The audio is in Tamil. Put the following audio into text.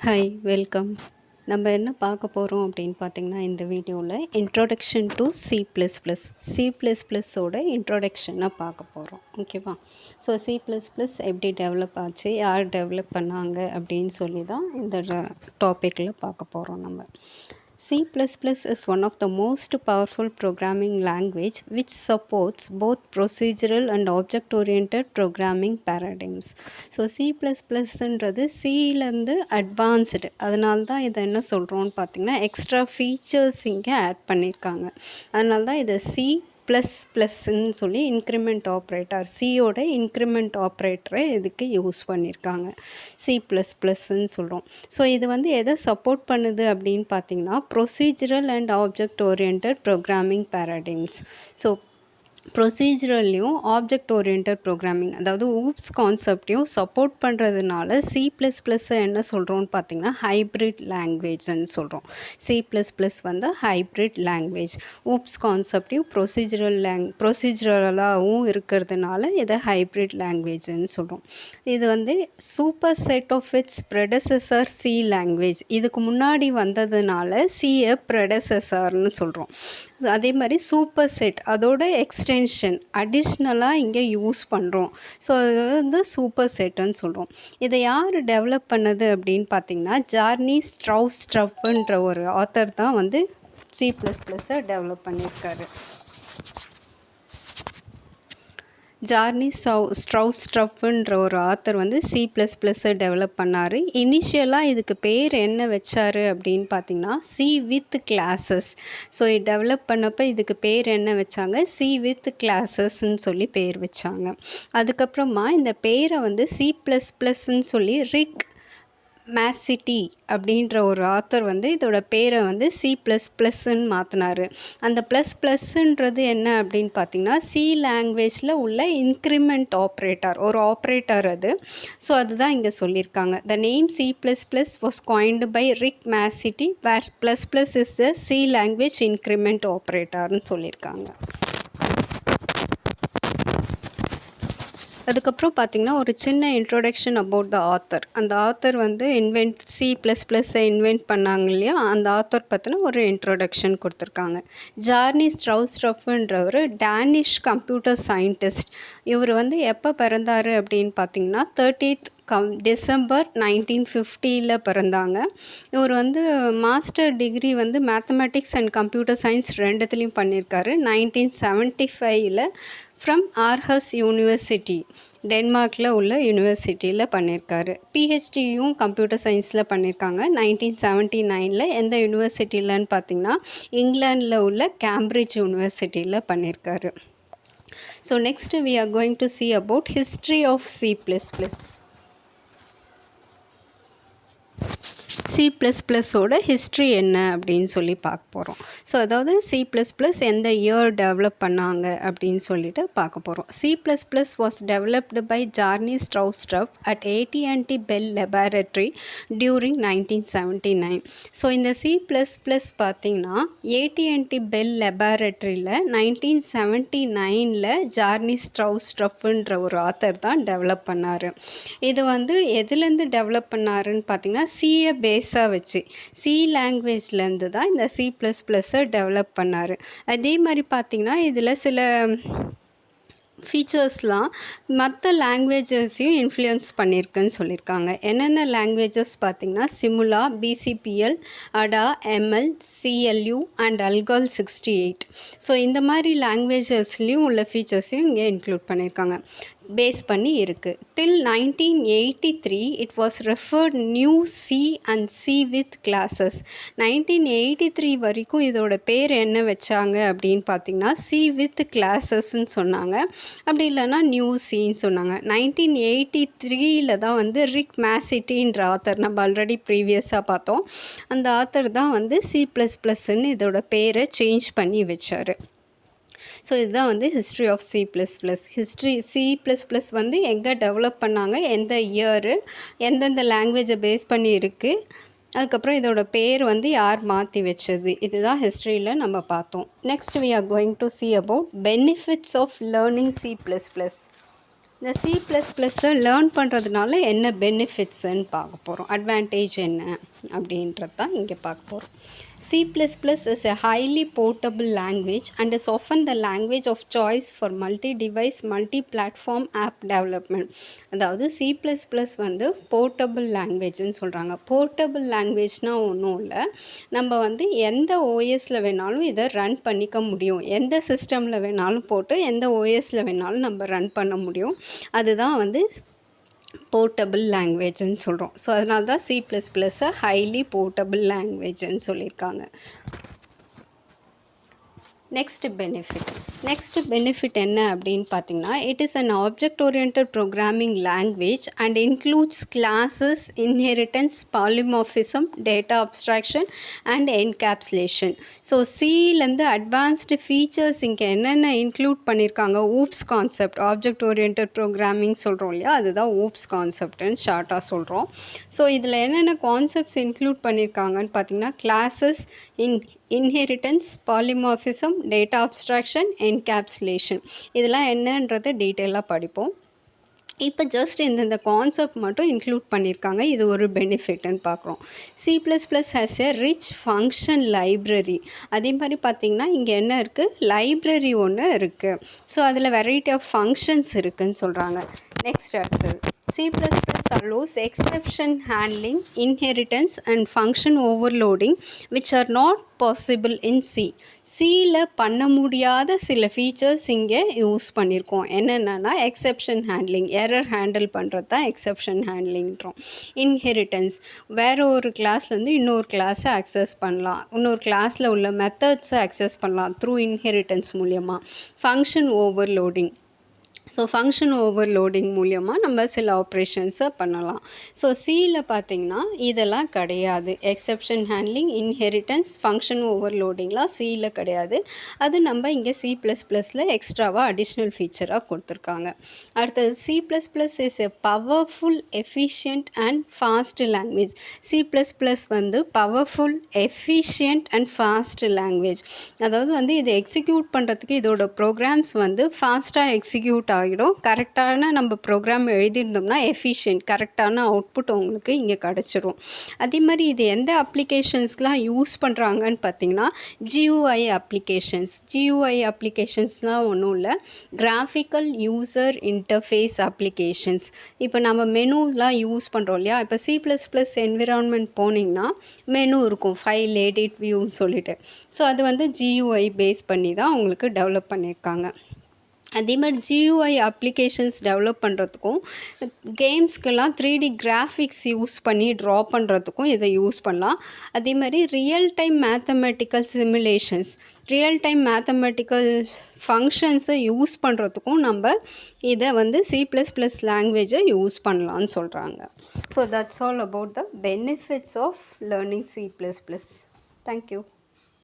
Hi welcome. நம்ம என்ன பார்க்க போகிறோம் அப்படின்னு பார்த்தீங்கன்னா, இந்த வீடியோவில் introduction to C plus plus C plus ப்ளஸ்ஸோட இன்ட்ரோடக்ஷனை பார்க்க போகிறோம். ஓகேவா? ஸோ சி ப்ளஸ் ப்ளஸ் எப்படி டெவலப் ஆச்சு, யார் டெவலப் பண்ணாங்க அப்படின்னு சொல்லி தான் இந்த டாப்பிக்கில் பார்க்க போகிறோம் நம்ம. C++ is one of the most powerful programming language which supports both procedural and object-oriented programming paradigms. So C++ன்றது சிலேருந்து அட்வான்ஸ்டு, அதனால தான் இதை என்ன சொல்கிறோன்னு பார்த்திங்கன்னா எக்ஸ்ட்ரா ஃபீச்சர்ஸ் இங்கே ஆட் பண்ணியிருக்காங்க. அதனால தான் இதை ++ன்னு சொல்லி இன்க்ரிமெண்ட் ஆப்ரேட்டர், சியோட இன்க்ரிமெண்ட் ஆப்ரேட்டரை இதுக்கு யூஸ் பண்ணியிருக்காங்க. C++ன்னு சொல்கிறோம். ஸோ இது வந்து எதை சப்போர்ட் பண்ணுது அப்படின்னு பார்த்தீங்கன்னா procedural and object oriented programming paradigms. So ப்ரொசீஜரல்லையும் ஆப்ஜெக்ட் ஓரியன்டட் ப்ரோக்ராமிங், அதாவது ஊப்ஸ் கான்செப்டையும் சப்போர்ட் பண்ணுறதுனால C++-ஐ என்ன சொல்கிறோன்னு பார்த்தீங்கன்னா ஹைப்ரிட் லாங்குவேஜ்னு சொல்கிறோம். C++ வந்து ஹைப்ரிட் லாங்குவேஜ், ஊப்ஸ் கான்செப்டையும் ப்ரொசீஜரலாகவும் இருக்கிறதுனால இதை ஹைப்ரிட் லாங்குவேஜ்னு சொல்கிறோம். இது வந்து super set of its predecessor C language, இதுக்கு முன்னாடி வந்ததுனால சியை ப்ரெடசஸர்னு சொல்கிறோம். அதே மாதிரி சூப்பர் செட் அதோட எக்ஸ்டென்ஷன் அடிஷ்னலாக இங்கே யூஸ் பண்ணுறோம். ஸோ அது வந்து சூப்பர் செட்டுன்னு சொல்கிறோம். இதை யார் டெவலப் பண்ணது அப்படின்னு பார்த்தீங்கன்னா ஜார்னி ஸ்ட்ரௌஸ்ட்ரஃப்ன்ற ஒரு ஆத்தர் தான் வந்து C++-ஐ டெவலப் பண்ணியிருக்காரு. ஜார்னி ஸ்ட்ரௌஸ்ட்ரஃப்ன்ற ஒரு ஆத்தர் வந்து C++-ஐ டெவலப் பண்ணார். இனிஷியலாக இதுக்கு பேர் என்ன வச்சார் அப்படின்னு பார்த்தீங்கன்னா C with classes. So develop பண்ணப்போ இதுக்கு பேர் என்ன வச்சாங்க, சி வித் கிளாஸஸ்ன்னு சொல்லி பேர் வச்சாங்க. அதுக்கப்புறமா இந்த பேரை வந்து C++ன்னு சொல்லி ரிக் மேசிட்டி அப்படின்ற ஒரு ஆத்தர் வந்து இதோட பேரை வந்து C++ன்னு மாற்றினார். அந்த ++ன்றது என்ன அப்படின்னு பார்த்தீங்கன்னா சி லாங்குவேஜில் உள்ள இன்க்ரிமெண்ட் ஆப்ரேட்டர், ஒரு ஆப்ரேட்டர் அது. ஸோ அதுதான் இங்கே சொல்லியிருக்காங்க. The name C++ was coined by Rick Mascitti where ++ is the C language increment ஆப்ரேட்டர்னு சொல்லியிருக்காங்க. அதுக்கப்புறம் பார்த்திங்கன்னா ஒரு சின்ன இன்ட்ரோடக்ஷன் அபவுட் த ஆத்தர். அந்த ஆத்தர் வந்து C++-ஐ இன்வென்ட் பண்ணாங்க இல்லையா, அந்த ஆத்தர் பற்றின ஒரு இன்ட்ரோடக்ஷன் கொடுத்துருக்காங்க. ஜார்னி ஸ்ட்ரௌஸ்ட்ரஃப்ன்றவர் டேனிஷ் கம்ப்யூட்டர் சயின்டிஸ்ட். இவர் வந்து எப்போ பிறந்தார் அப்படின்னு பார்த்தீங்கன்னா 30th டிசம்பர் 1950 பிறந்தாங்க. இவர் வந்து மாஸ்டர் டிகிரி வந்து மேத்தமெட்டிக்ஸ் அண்ட் கம்ப்யூட்டர் சயின்ஸ் ரெண்டுத்துலேயும் பண்ணியிருக்காரு. 1975 ஃப்ரம் ஆர்ஹஸ் யூனிவர்சிட்டி, டென்மார்க்கில் உள்ள யூனிவர்சிட்டியில் பண்ணியிருக்காரு. பிஹெச்டியும் கம்ப்யூட்டர் சயின்ஸில் பண்ணியிருக்காங்க. 1979 எந்த யூனிவர்சிட்டியிலன்னு பார்த்தீங்கன்னா இங்கிலாண்டில் உள்ள கேம்பிரிட்ஜ் யூனிவர்சிட்டியில் பண்ணியிருக்காரு. So next we are going to see about history of C++. C++ஓட ஹிஸ்ட்ரி என்ன அப்படின்னு சொல்லி பார்க்க போகிறோம். ஸோ அதாவது C++ எந்த இயர் டெவலப் பண்ணாங்க அப்படின்னு சொல்லிட்டு பார்க்க போகிறோம். C++ was developed by Bjarne Stroustrup at AT&T Bell laboratory during 1979. So இந்த C++ பார்த்திங்கன்னா AT&T பெல் லெபார்டரியில் 1979 ஜார்னி ஸ்ட்ரௌஸ்ட்ரஃப்ன்ற ஒரு ஆத்தர் தான் டெவலப் பண்ணார். இது வந்து எதுலேருந்து டெவலப் பண்ணாருன்னு பார்த்தீங்கன்னா சிஏ பேஸாக வச்சு சி லாங்குவேஜ்லேருந்து தான் இந்த C++-ஐ டெவலப் பண்ணார். அதே மாதிரி பார்த்திங்கன்னா இதில் சில ஃபீச்சர்ஸ்லாம் மற்ற லாங்குவேஜஸையும் இன்ஃப்ளூயன்ஸ் பண்ணியிருக்குன்னு சொல்லியிருக்காங்க. என்னென்ன லாங்குவேஜஸ் பார்த்திங்கன்னா சிமுலா, BCPL, அடா, ML, CLU and alcohol 68. So இந்த மாதிரி லாங்குவேஜஸ்லேயும் உள்ள ஃபீச்சர்ஸையும் இங்கே இன்க்ளூட் பண்ணியிருக்காங்க, பேஸ் பண்ணி இருக்குது. டில் 1983 it was referred new C and C with classes. 1983 வரைக்கும் இதோட பேர் என்ன வச்சாங்க அப்படின்னு பார்த்திங்கன்னா சி வித் கிளாஸஸ்ன்னு சொன்னாங்க, அப்படி இல்லைன்னா நியூ சின்னு சொன்னாங்க. 1983 தான் வந்து ரிக் மேசிட்டின்ற ஆத்தர், நம்ம ஆல்ரெடி ப்ரீவியஸாக பார்த்தோம், அந்த ஆத்தர் தான் வந்து C++ன்னு இதோட பேரை சேஞ்ச் பண்ணி வச்சார். ஸோ இதுதான் வந்து ஹிஸ்ட்ரி ஆஃப் C++. வந்து எங்கே டெவலப் பண்ணாங்க, எந்த இயரு, எந்தெந்த லாங்குவேஜை பேஸ் பண்ணி இருக்குது, அதுக்கப்புறம் இதோட பேர் வந்து யார் மாற்றி வச்சது, இதுதான் ஹிஸ்ட்ரியில் நம்ம பார்த்தோம். Next we are going to see about benefits of learning C++. இந்த சி ப்ளஸ் ப்ளஸ்ஸை லேர்ன் பண்ணுறதுனால என்ன பெனிஃபிட்ஸுன்னு பார்க்க போகிறோம், அட்வான்டேஜ் என்ன அப்படின்றது தான் இங்கே பார்க்க போகிறோம். C++ is a highly portable language and is often the language of choice for multi-device, multi-platform app development. அதாவது C++ வந்து போர்ட்டபிள் லாங்குவேஜ்னு சொல்கிறாங்க. போர்ட்டபிள் லாங்குவேஜ்னால் ஒன்றும் இல்லை, நம்ம வந்து எந்த ஓஎஸில் வேணாலும் இதை ரன் பண்ணிக்க முடியும், எந்த சிஸ்டமில் வேணாலும் போட்டு எந்த ஓஎஸில் வேணாலும் நம்ம ரன் பண்ண முடியும். அதுதான் வந்து போர்ட்டபிள் லாங்குவேஜ்னு சொல்கிறோம். ஸோ அதனால தான் C++-ஐ ஹைலி போர்ட்டபிள் லாங்குவேஜ்னு சொல்லியிருக்காங்க. நெக்ஸ்ட் பெனிஃபிட் என்ன அப்படின்னு பார்த்தீங்கன்னா, it is an object oriented programming language and includes classes, inheritance, polymorphism, data abstraction and encapsulation. So சிலேருந்து அட்வான்ஸ்டு ஃபீச்சர்ஸ் இங்கே என்னென்ன இன்க்ளூட் பண்ணியிருக்காங்க, OOPS concept, object oriented programming சொல்கிறோம் இல்லையா, அதுதான் ஊப்ஸ் கான்செப்ட்னு ஷார்ட்டாக சொல்கிறோம். ஸோ இதில் என்னென்ன கான்செப்ட்ஸ் இன்க்ளூட் பண்ணியிருக்காங்கன்னு பார்த்தீங்கன்னா, classes, inheritance, polymorphism, data abstraction, encapsulation, இதெல்லாம் என்னன்றது டீட்டெயிலாக படிப்போம். இப்போ ஜஸ்ட் இந்த கான்செப்ட் மட்டும் இன்க்ளூட் பண்ணியிருக்காங்க, இது ஒரு பெனிஃபிட்னு பார்க்குறோம். C++ has a rich function library. அதே மாதிரி பார்த்திங்கன்னா இங்கே என்ன இருக்குது, லைப்ரரி ஒன்று இருக்குது. ஸோ அதில் வெரைட்டி ஆஃப் ஃபங்க்ஷன்ஸ் இருக்குதுன்னு சொல்கிறாங்க. நெக்ஸ்ட் அடுத்தது, C++ allows exception handling, inheritance and function overloading which are not possible in C. Cல பண்ண முடியாத சில ஃபீச்சர்ஸ் இங்கே யூஸ் பண்ணியிருக்கோம். என்னென்னா எக்ஸெப்ஷன் ஹேண்ட்லிங், எரர் ஹேண்டில் பண்ணுறது தான் எக்ஸெப்ஷன் ஹேண்ட்லிங்கிறோம். இன்ஹெரிட்டன்ஸ், வேறு ஒரு கிளாஸ்லேருந்து இன்னொரு கிளாஸை அக்சஸ் பண்ணலாம், இன்னொரு கிளாஸில் உள்ள மெத்தட்ஸை அக்சஸ் பண்ணலாம் த்ரூ இன்ஹெரிட்டன்ஸ் மூலியமாக. Function overloading, so function overloading மூலியமாக நம்ம சில ஆப்ரேஷன்ஸை பண்ணலாம். ஸோ சியில் பார்த்திங்கன்னா இதெல்லாம் கிடையாது. எக்ஸெப்ஷன் ஹேண்ட்லிங், இன்ஹெரிட்டன்ஸ், ஃபங்க்ஷன் ஓவர்லோடிங்லாம் சியில் கிடையாது. அது நம்ம இங்கே C++ல் எக்ஸ்ட்ராவாக அடிஷ்னல் ஃபீச்சராக கொடுத்துருக்காங்க. அடுத்தது, C++ is a powerful, efficient and fast language. C++ வந்து powerful, efficient and fast language. அதாவது வந்து இதை எக்ஸிக்யூட் பண்ணுறதுக்கு இதோட ப்ரோக்ராம்ஸ் வந்து ஃபாஸ்ட்டாக எக்ஸிக்யூட் ஆகிடும். கரெக்டான நம்ம ப்ரோக்ராம் எழுதியிருந்தோம்னா எஃபிஷியன்ட், கரெக்டான அவுட்புட் உங்களுக்கு இங்கே கிடச்சிரும். அதே மாதிரி இது எந்த அப்ளிகேஷன்ஸ்லாம் யூஸ் பண்ணுறாங்கன்னு பார்த்தீங்கன்னா, GUI அப்ளிகேஷன்ஸ்லாம் ஒன்றும் இல்லை, கிராஃபிக்கல் யூசர் இன்டர்ஃபேஸ் அப்ளிகேஷன்ஸ். இப்போ நம்ம மெனுலாம் யூஸ் பண்ணுறோம் இல்லையா, இப்போ C++ என்விரான்மெண்ட் போனீங்கன்னா மெனு இருக்கும், ஃபைல், எடிட், வியூன்னு சொல்லிட்டு. ஸோ அது வந்து GUI பேஸ் பண்ணி தான் உங்களுக்கு டெவலப் பண்ணியிருக்காங்க. அதே மாதிரி GUI அப்ளிகேஷன்ஸ் டெவலப் பண்ணுறதுக்கும், கேம்ஸ்க்கெல்லாம் 3D கிராஃபிக்ஸ் யூஸ் பண்ணி ட்ரா பண்ணுறதுக்கும் இதை யூஸ் பண்ணலாம். அதே மாதிரி real time mathematical simulations, real time mathematical ஃபங்க்ஷன்ஸை யூஸ் பண்ணுறதுக்கும் நம்ம இதை வந்து C++ லாங்குவேஜை யூஸ் பண்ணலான்னு சொல்கிறாங்க. So that's all about the benefits of learning C++. Thank you.